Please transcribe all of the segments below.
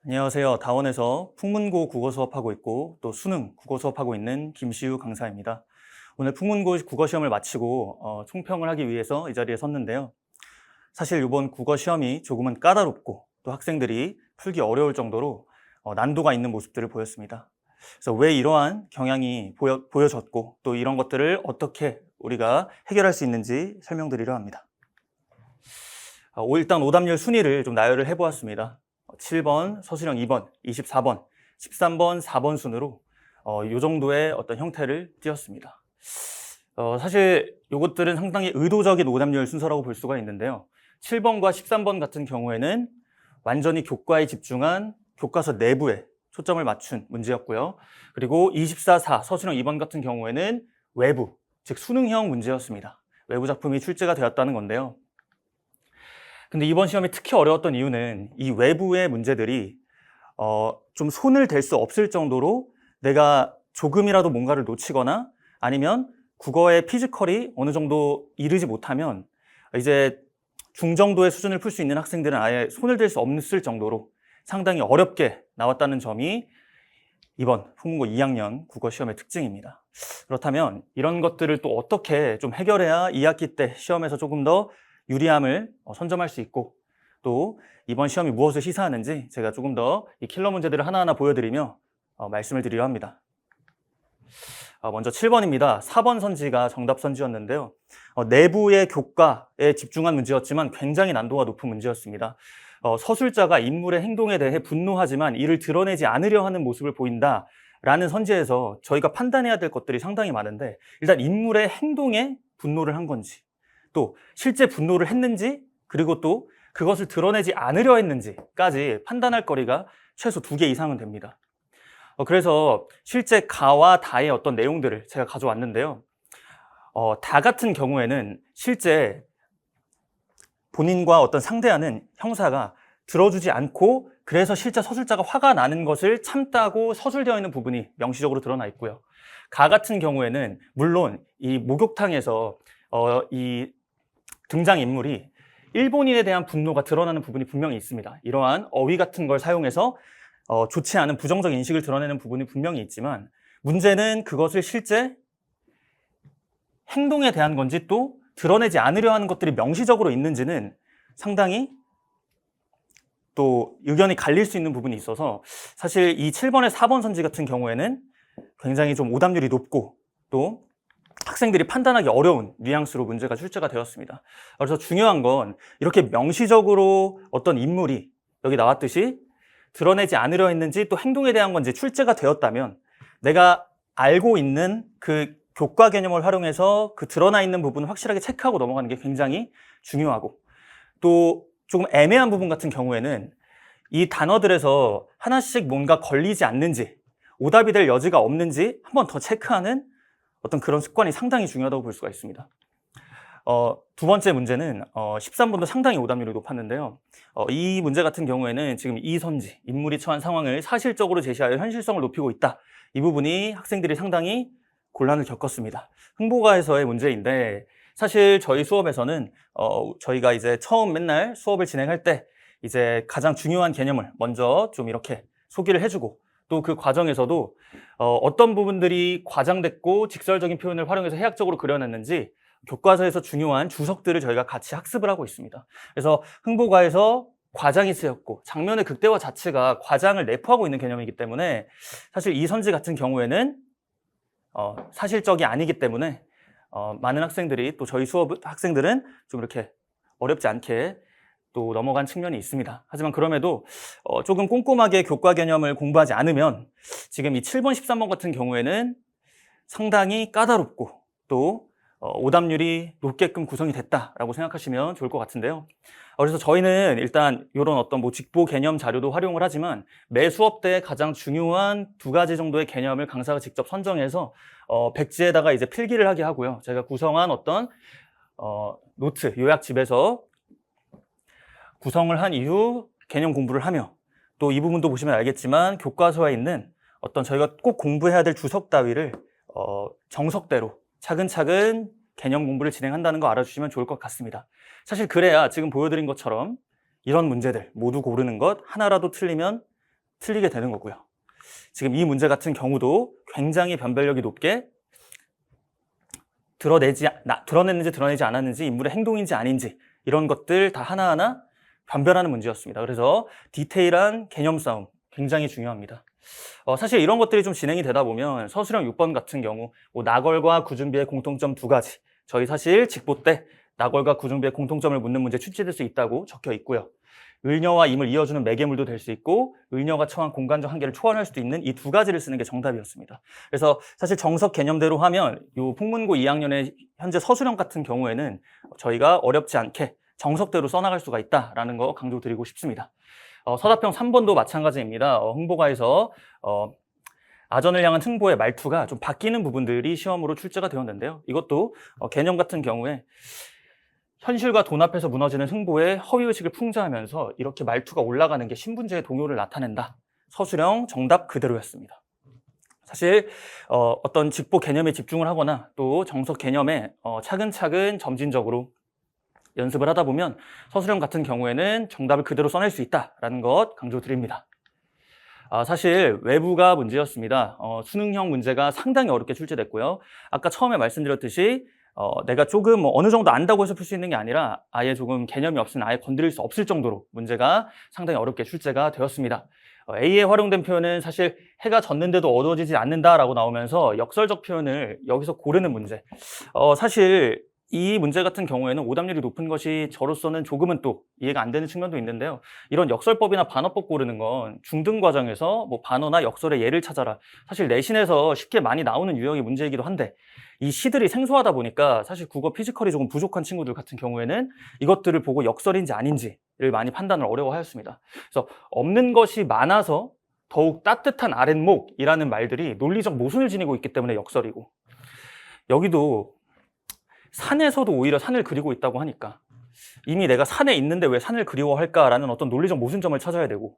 안녕하세요. 다원에서 풍문고 국어 수업하고 있고 또 수능 국어 수업하고 있는 김시우 강사입니다. 오늘 풍문고 국어 시험을 마치고 총평을 하기 위해서 이 자리에 섰는데요. 사실 이번 국어 시험이 조금은 까다롭고 또 학생들이 풀기 어려울 정도로 난도가 있는 모습들을 보였습니다. 그래서 왜 이러한 경향이 보여졌고 또 이런 것들을 어떻게 우리가 해결할 수 있는지 설명드리려 합니다. 일단 오답률 순위를 좀 나열을 해보았습니다. 7번, 서술형 2번, 24번, 13번, 4번 순으로 이 정도의 어떤 형태를 띄었습니다. 사실 이것들은 상당히 의도적인 오답률 순서라고 볼 수가 있는데요. 7번과 13번 같은 경우에는 완전히 교과에 집중한 교과서 내부에 초점을 맞춘 문제였고요. 그리고 24, 4, 서술형 2번 같은 경우에는 외부, 즉 수능형 문제였습니다. 외부 작품이 출제가 되었다는 건데요. 근데 이번 시험이 특히 어려웠던 이유는 이 외부의 문제들이 좀 손을 댈 수 없을 정도로 내가 조금이라도 뭔가를 놓치거나 아니면 국어의 피지컬이 어느 정도 이르지 못하면 이제 중정도의 수준을 풀 수 있는 학생들은 아예 손을 댈 수 없을 정도로 상당히 어렵게 나왔다는 점이 이번 풍문고 2학년 국어 시험의 특징입니다. 그렇다면 이런 것들을 또 어떻게 좀 해결해야 2학기 때 시험에서 조금 더 유리함을 선점할 수 있고 또 이번 시험이 무엇을 시사하는지 제가 조금 더 이 킬러 문제들을 하나하나 보여드리며 말씀을 드리려 합니다. 먼저 7번입니다. 4번 선지가 정답 선지였는데요. 내부의 교과에 집중한 문제였지만 굉장히 난도가 높은 문제였습니다. 서술자가 인물의 행동에 대해 분노하지만 이를 드러내지 않으려 하는 모습을 보인다 라는 선지에서 저희가 판단해야 될 것들이 상당히 많은데 일단 인물의 행동에 분노를 한 건지 또 실제 분노를 했는지 그리고 또 그것을 드러내지 않으려 했는지까지 판단할 거리가 최소 2개 이상은 됩니다. 그래서 실제 가와 다의 어떤 내용들을 제가 가져왔는데요. 다 같은 경우에는 실제 본인과 어떤 상대하는 형사가 들어주지 않고 그래서 실제 서술자가 화가 나는 것을 참다고 서술되어 있는 부분이 명시적으로 드러나 있고요. 가 같은 경우에는 물론 이 목욕탕에서 이 등장인물이 일본인에 대한 분노가 드러나는 부분이 분명히 있습니다. 이러한 어휘 같은 걸 사용해서 좋지 않은 부정적 인식을 드러내는 부분이 분명히 있지만 문제는 그것을 실제 행동에 대한 건지 또 드러내지 않으려 하는 것들이 명시적으로 있는지는 상당히 또 의견이 갈릴 수 있는 부분이 있어서 사실 이 7번의 4번 선지 같은 경우에는 굉장히 좀 오답률이 높고 또 학생들이 판단하기 어려운 뉘앙스로 문제가 출제가 되었습니다. 그래서 중요한 건 이렇게 명시적으로 어떤 인물이 여기 나왔듯이 드러내지 않으려 했는지 또 행동에 대한 건지 출제가 되었다면 내가 알고 있는 그 교과 개념을 활용해서 그 드러나 있는 부분을 확실하게 체크하고 넘어가는 게 굉장히 중요하고 또 조금 애매한 부분 같은 경우에는 이 단어들에서 하나씩 뭔가 걸리지 않는지 오답이 될 여지가 없는지 한 번 더 체크하는 어떤 그런 습관이 상당히 중요하다고 볼 수가 있습니다. 두 번째 문제는 13번도 상당히 오답률이 높았는데요. 이 문제 같은 경우에는 지금 이 선지, 인물이 처한 상황을 사실적으로 제시하여 현실성을 높이고 있다. 이 부분이 학생들이 상당히 곤란을 겪었습니다. 흥보가에서의 문제인데 사실 저희 수업에서는 저희가 이제 처음 맨날 수업을 진행할 때 이제 가장 중요한 개념을 먼저 좀 이렇게 소개를 해주고 또 그 과정에서도 어떤 부분들이 과장됐고 직설적인 표현을 활용해서 해학적으로 그려냈는지 교과서에서 중요한 주석들을 저희가 같이 학습을 하고 있습니다. 그래서 흥보가에서 과장이 쓰였고 장면의 극대화 자체가 과장을 내포하고 있는 개념이기 때문에 사실 이 선지 같은 경우에는 사실적이 아니기 때문에 많은 학생들이 또 저희 수업 학생들은 좀 이렇게 어렵지 않게 또 넘어간 측면이 있습니다. 하지만 그럼에도 조금 꼼꼼하게 교과 개념을 공부하지 않으면 지금 이 7번, 13번 같은 경우에는 상당히 까다롭고 또 오답률이 높게끔 구성이 됐다라고 생각하시면 좋을 것 같은데요. 그래서 저희는 일단 이런 어떤 뭐 직보 개념 자료도 활용을 하지만 매 수업 때 가장 중요한 2가지 정도의 개념을 강사가 직접 선정해서 백지에다가 이제 필기를 하게 하고요. 제가 구성한 어떤 노트, 요약집에서 구성을 한 이후 개념 공부를 하며 또 이 부분도 보시면 알겠지만 교과서에 있는 어떤 저희가 꼭 공부해야 될 주석 따위를 정석대로 차근차근 개념 공부를 진행한다는 거 알아주시면 좋을 것 같습니다. 사실 그래야 지금 보여드린 것처럼 이런 문제들 모두 고르는 것 하나라도 틀리면 틀리게 되는 거고요. 지금 이 문제 같은 경우도 굉장히 변별력이 높게 드러냈는지 드러내지 않았는지, 인물의 행동인지 아닌지 이런 것들 다 하나하나 변별하는 문제였습니다. 그래서 디테일한 개념 싸움 굉장히 중요합니다. 사실 이런 것들이 좀 진행이 되다 보면 서술형 6번 같은 경우 나걸과 구준비의 공통점 2가지, 저희 사실 직보 때 나걸과 구준비의 공통점을 묻는 문제 출제될 수 있다고 적혀 있고요. 을녀와 임을 이어주는 매개물도 될 수 있고 을녀가 처한 공간적 한계를 초월할 수도 있는 이 2가지를 쓰는 게 정답이었습니다. 그래서 사실 정석 개념대로 하면 요 풍문고 2학년의 현재 서술형 같은 경우에는 저희가 어렵지 않게 정석대로 써나갈 수가 있다라는 거 강조드리고 싶습니다. 서답형 3번도 마찬가지입니다. 흥보가에서 아전을 향한 흥보의 말투가 좀 바뀌는 부분들이 시험으로 출제가 되었는데요. 이것도 개념 같은 경우에 현실과 돈 앞에서 무너지는 흥보의 허위의식을 풍자하면서 이렇게 말투가 올라가는 게 신분제의 동요를 나타낸다. 서술형 정답 그대로였습니다. 사실 어떤 직보 개념에 집중을 하거나 또 정석 개념에 차근차근 점진적으로 연습을 하다 보면 서술형 같은 경우에는 정답을 그대로 써낼 수 있다는 것 강조드립니다. 사실 외부가 문제였습니다. 수능형 문제가 상당히 어렵게 출제됐고요. 아까 처음에 말씀드렸듯이 내가 조금 어느 정도 안다고 해서 풀 수 있는 게 아니라 아예 조금 개념이 없으면 아예 건드릴 수 없을 정도로 문제가 상당히 어렵게 출제가 되었습니다. A에 활용된 표현은 사실 해가 졌는데도 어두워지지 않는다라고 나오면서 역설적 표현을 여기서 고르는 문제. 사실 이 문제 같은 경우에는 오답률이 높은 것이 저로서는 조금은 또 이해가 안 되는 측면도 있는데요. 이런 역설법이나 반어법 고르는 건 중등 과정에서 반어나 역설의 예를 찾아라. 사실 내신에서 쉽게 많이 나오는 유형의 문제이기도 한데 이 시들이 생소하다 보니까 사실 국어 피지컬이 조금 부족한 친구들 같은 경우에는 이것들을 보고 역설인지 아닌지를 많이 판단을 어려워하였습니다. 그래서 없는 것이 많아서 더욱 따뜻한 아랫목이라는 말들이 논리적 모순을 지니고 있기 때문에 역설이고, 여기도 산에서도 오히려 산을 그리고 있다고 하니까 이미 내가 산에 있는데 왜 산을 그리워할까라는 어떤 논리적 모순점을 찾아야 되고,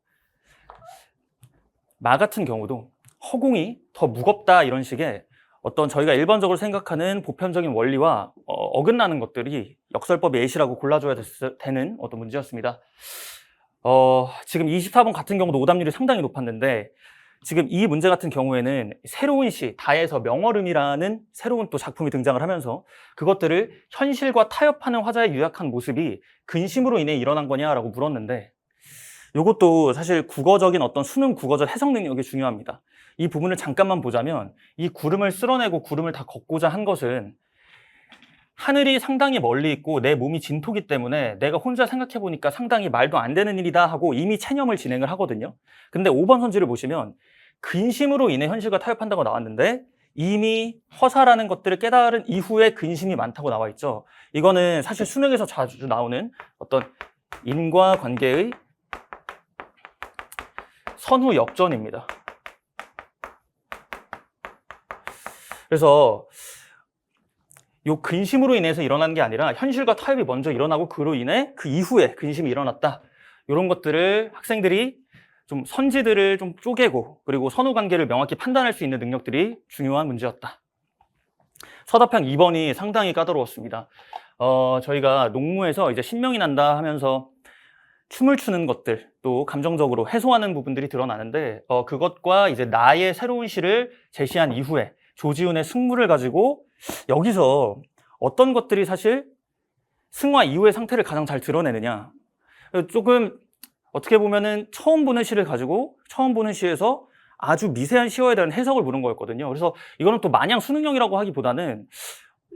마 같은 경우도 허공이 더 무겁다 이런 식의 어떤 저희가 일반적으로 생각하는 보편적인 원리와 어긋나는 것들이 역설법의 예시라고 골라줘야 되는 어떤 문제였습니다. 지금 24번 같은 경우도 오답률이 상당히 높았는데 지금 이 문제 같은 경우에는 새로운 시, 다에서 명월음이라는 새로운 또 작품이 등장을 하면서 그것들을 현실과 타협하는 화자의 유약한 모습이 근심으로 인해 일어난 거냐라고 물었는데, 이것도 사실 국어적인 어떤 수능 국어적 해석 능력이 중요합니다. 이 부분을 잠깐만 보자면 이 구름을 쓸어내고 구름을 다 걷고자 한 것은 하늘이 상당히 멀리 있고 내 몸이 진토기 때문에 내가 혼자 생각해보니까 상당히 말도 안 되는 일이다 하고 이미 체념을 진행을 하거든요. 근데 5번 선지를 보시면 근심으로 인해 현실과 타협한다고 나왔는데 이미 허사라는 것들을 깨달은 이후에 근심이 많다고 나와 있죠. 이거는 사실 수능에서 자주 나오는 어떤 인과관계의 선후 역전입니다. 그래서 요 근심으로 인해서 일어난 게 아니라 현실과 타협이 먼저 일어나고 그로 인해 그 이후에 근심이 일어났다. 이런 것들을 학생들이 좀 선지들을 좀 쪼개고 그리고 선후 관계를 명확히 판단할 수 있는 능력들이 중요한 문제였다. 서답형 2번이 상당히 까다로웠습니다. 저희가 농무에서 이제 신명이 난다 하면서 춤을 추는 것들, 또 감정적으로 해소하는 부분들이 드러나는데 그것과 이제 나의 새로운 시를 제시한 이후에 조지훈의 승무를 가지고 여기서 어떤 것들이 사실 승화 이후의 상태를 가장 잘 드러내느냐, 조금 어떻게 보면은 처음 보는 시를 가지고 처음 보는 시에서 아주 미세한 시어에 대한 해석을 보는 거였거든요. 그래서 이거는 또 마냥 수능형이라고 하기보다는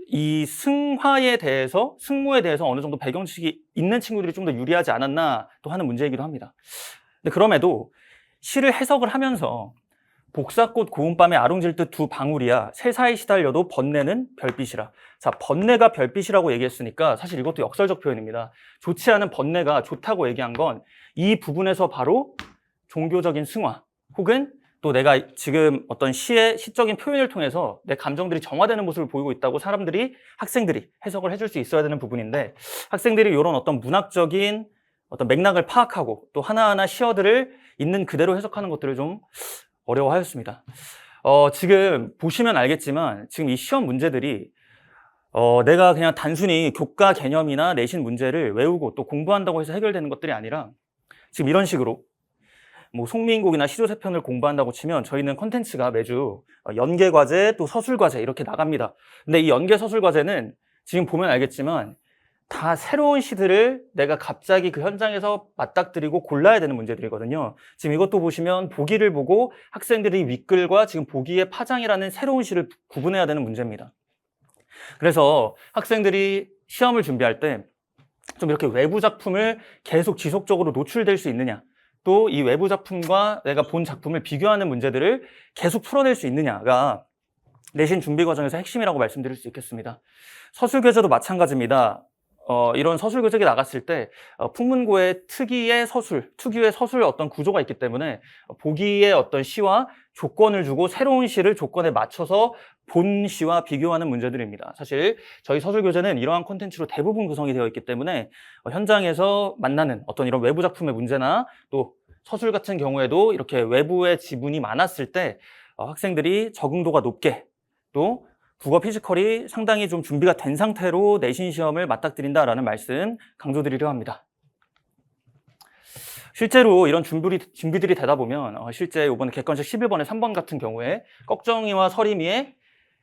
이 승화에 대해서, 승무에 대해서 어느 정도 배경지식이 있는 친구들이 좀 더 유리하지 않았나 또 하는 문제이기도 합니다. 근데 그럼에도 시를 해석을 하면서 복사꽃 고운밤에 아롱질 듯 두 방울이야 세사에 시달려도 번뇌는 별빛이라. 자, 번뇌가 별빛이라고 얘기했으니까 사실 이것도 역설적 표현입니다. 좋지 않은 번뇌가 좋다고 얘기한 건 이 부분에서 바로 종교적인 승화 혹은 또 내가 지금 어떤 시의 시적인 표현을 통해서 내 감정들이 정화되는 모습을 보이고 있다고 사람들이, 학생들이 해석을 해줄 수 있어야 되는 부분인데, 학생들이 이런 어떤 문학적인 어떤 맥락을 파악하고 또 하나하나 시어들을 있는 그대로 해석하는 것들을 좀 어려워하였습니다. 지금 보시면 알겠지만 지금 이 시험 문제들이 내가 그냥 단순히 교과 개념이나 내신 문제를 외우고 또 공부한다고 해서 해결되는 것들이 아니라 지금 이런 식으로 뭐 송미인곡이나 시조세편을 공부한다고 치면 저희는 콘텐츠가 매주 연계과제 또 서술과제 이렇게 나갑니다. 근데 이 연계 서술과제는 지금 보면 알겠지만 다 새로운 시들을 내가 갑자기 그 현장에서 맞닥뜨리고 골라야 되는 문제들이거든요. 지금 이것도 보시면 보기를 보고 학생들이 윗글과 지금 보기의 파장이라는 새로운 시를 구분해야 되는 문제입니다. 그래서 학생들이 시험을 준비할 때 좀 이렇게 외부 작품을 계속 지속적으로 노출될 수 있느냐, 또 이 외부 작품과 내가 본 작품을 비교하는 문제들을 계속 풀어낼 수 있느냐가 내신 준비 과정에서 핵심이라고 말씀드릴 수 있겠습니다. 서술교재도 마찬가지입니다. 이런 서술교재가 나갔을 때 풍문고의 특유의 서술 어떤 구조가 있기 때문에 보기의 어떤 시와 조건을 주고 새로운 시를 조건에 맞춰서 본 시와 비교하는 문제들입니다. 사실 저희 서술교재는 이러한 콘텐츠로 대부분 구성이 되어 있기 때문에 현장에서 만나는 어떤 이런 외부 작품의 문제나 또 서술 같은 경우에도 이렇게 외부의 지문이 많았을 때 학생들이 적응도가 높게 또 국어 피지컬이 상당히 좀 준비가 된 상태로 내신 시험을 맞닥뜨린다라는 말씀 강조드리려 합니다. 실제로 이런 준비들이 되다 보면 실제 이번에 객관식 11번에 3번 같은 경우에 꺽정이와 서림이의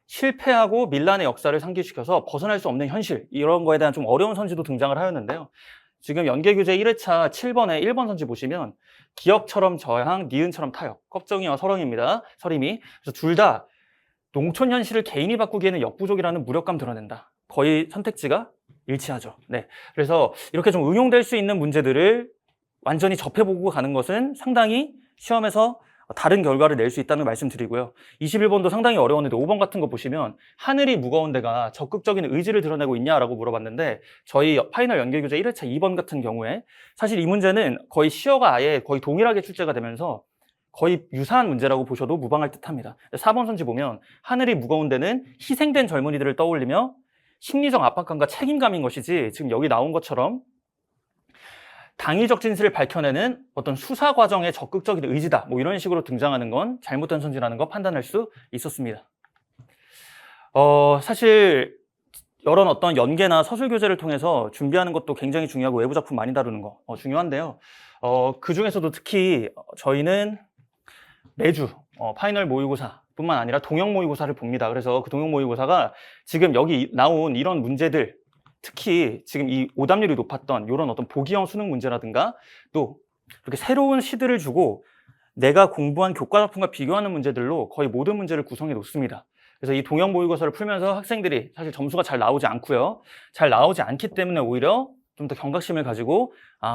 실패하고 밀란의 역사를 상기시켜서 벗어날 수 없는 현실, 이런 거에 대한 좀 어려운 선지도 등장을 하였는데요. 지금 연계교재 1회차 7번에 1번 선지 보시면 기역처럼 저항, 니은처럼 타역, 꺽정이와 서림이. 그래서 둘 다 농촌 현실을 개인이 바꾸기에는 역부족이라는 무력감 드러낸다. 거의 선택지가 일치하죠. 네. 그래서 이렇게 좀 응용될 수 있는 문제들을 완전히 접해보고 가는 것은 상당히 시험에서 다른 결과를 낼 수 있다는 말씀 드리고요. 21번도 상당히 어려웠는데 5번 같은 거 보시면 하늘이 무거운 데가 적극적인 의지를 드러내고 있냐라고 물어봤는데 저희 파이널 연계교재 1회차 2번 같은 경우에 사실 이 문제는 거의 시어가 아예 거의 동일하게 출제가 되면서 거의 유사한 문제라고 보셔도 무방할 듯합니다. 4번 선지 보면 하늘이 무거운 데는 희생된 젊은이들을 떠올리며 심리적 압박감과 책임감인 것이지 지금 여기 나온 것처럼 당위적 진실을 밝혀내는 어떤 수사 과정의 적극적인 의지다, 뭐 이런 식으로 등장하는 건 잘못된 선지라는 거 판단할 수 있었습니다. 사실 이런 어떤 연계나 서술 교재를 통해서 준비하는 것도 굉장히 중요하고 외부 작품 많이 다루는 거 중요한데요. 그 중에서도 특히 저희는 매주 파이널 모의고사 뿐만 아니라 동형 모의고사를 봅니다. 그래서 그 동형 모의고사가 지금 여기 나온 이런 문제들, 특히 지금 이 오답률이 높았던 이런 어떤 보기형 수능 문제라든가 또 이렇게 새로운 시들을 주고 내가 공부한 교과 작품과 비교하는 문제들로 거의 모든 문제를 구성해 놓습니다. 그래서 이 동형 모의고사를 풀면서 학생들이 사실 점수가 잘 나오지 않고요. 잘 나오지 않기 때문에 오히려 좀 더 경각심을 가지고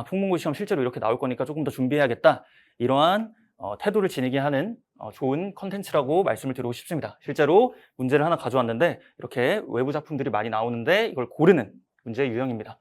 풍문고 시험 실제로 이렇게 나올 거니까 조금 더 준비해야겠다. 이러한 태도를 지니게 하는 좋은 컨텐츠라고 말씀을 드리고 싶습니다. 실제로 문제를 하나 가져왔는데 이렇게 외부 작품들이 많이 나오는데 이걸 고르는 문제 유형입니다.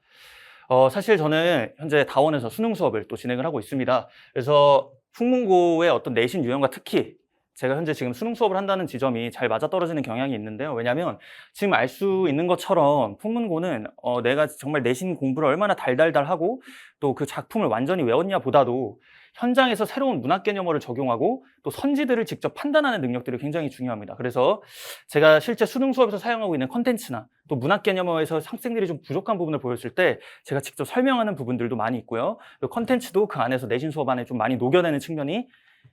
사실 저는 현재 다원에서 수능 수업을 또 진행을 하고 있습니다. 그래서 풍문고의 어떤 내신 유형과 특히 제가 현재 지금 수능 수업을 한다는 지점이 잘 맞아떨어지는 경향이 있는데요. 왜냐하면 지금 알 수 있는 것처럼 풍문고는 내가 정말 내신 공부를 얼마나 달달달 하고 또 그 작품을 완전히 외웠냐 보다도 현장에서 새로운 문학 개념어를 적용하고 또 선지들을 직접 판단하는 능력들이 굉장히 중요합니다. 그래서 제가 실제 수능 수업에서 사용하고 있는 컨텐츠나 또 문학 개념어에서 학생들이 좀 부족한 부분을 보였을 때 제가 직접 설명하는 부분들도 많이 있고요. 컨텐츠도 그 안에서 내신 수업 안에 좀 많이 녹여내는 측면이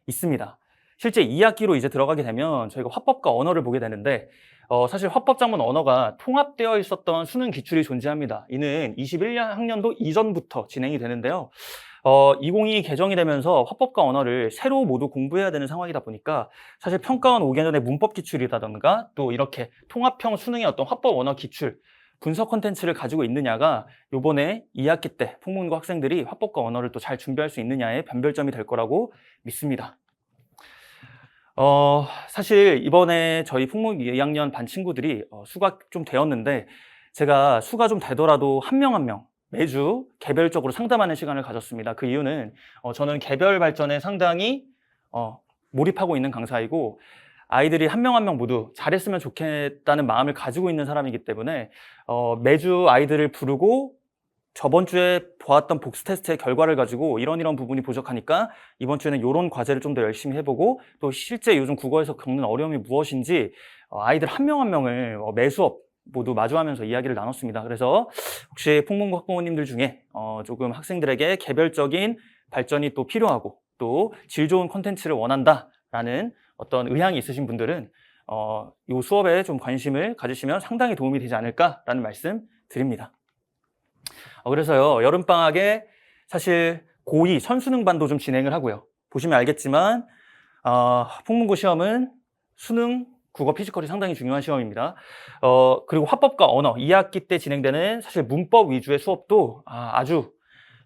있습니다. 실제 2학기로 이제 들어가게 되면 저희가 화법과 언어를 보게 되는데 사실 화법작문 언어가 통합되어 있었던 수능 기출이 존재합니다. 이는 21학년도 이전부터 진행이 되는데요. 2022 개정이 되면서 화법과 언어를 새로 모두 공부해야 되는 상황이다 보니까 사실 평가원 5개년의 문법 기출이라던가 또 이렇게 통합형 수능의 어떤 화법 언어 기출 분석 콘텐츠를 가지고 있느냐가 요번에 2학기 때 풍문고 학생들이 화법과 언어를 또 잘 준비할 수 있느냐의 변별점이 될 거라고 믿습니다. 사실 이번에 저희 풍문고 2학년 반 친구들이 수가 좀 되었는데 제가 수가 좀 되더라도 한 명 한 명 매주 개별적으로 상담하는 시간을 가졌습니다. 그 이유는 저는 개별 발전에 상당히 몰입하고 있는 강사이고 아이들이 한 명 한 명 모두 잘했으면 좋겠다는 마음을 가지고 있는 사람이기 때문에 매주 아이들을 부르고 저번 주에 보았던 복수 테스트의 결과를 가지고 이런 부분이 부족하니까 이번 주에는 이런 과제를 좀 더 열심히 해보고 또 실제 요즘 국어에서 겪는 어려움이 무엇인지 아이들 한 명 한 명을 매 수업 모두 마주하면서 이야기를 나눴습니다. 그래서 혹시 풍문고 학부모님들 중에 조금 학생들에게 개별적인 발전이 또 필요하고 또 질 좋은 콘텐츠를 원한다라는 어떤 의향이 있으신 분들은 이 수업에 좀 관심을 가지시면 상당히 도움이 되지 않을까라는 말씀 드립니다. 그래서요, 여름방학에 사실 고2 선수능반도 좀 진행을 하고요. 보시면 알겠지만 풍문고 시험은 수능, 국어, 피지컬이 상당히 중요한 시험입니다. 그리고 화법과 언어, 2학기 때 진행되는 사실 문법 위주의 수업도 아주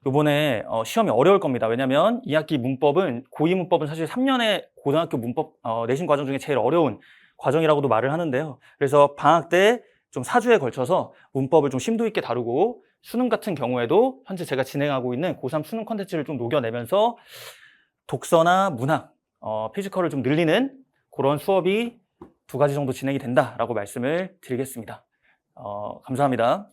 이번에 시험이 어려울 겁니다. 왜냐하면 2학기 문법은, 고2 문법은 사실 3년의 고등학교 문법 내신 과정 중에 제일 어려운 과정이라고도 말을 하는데요. 그래서 방학 때 좀 4주에 걸쳐서 문법을 좀 심도 있게 다루고, 수능 같은 경우에도 현재 제가 진행하고 있는 고3 수능 콘텐츠를 좀 녹여내면서 독서나 문학, 피지컬을 좀 늘리는 그런 수업이 2가지 정도 진행이 된다라고 말씀을 드리겠습니다. 감사합니다.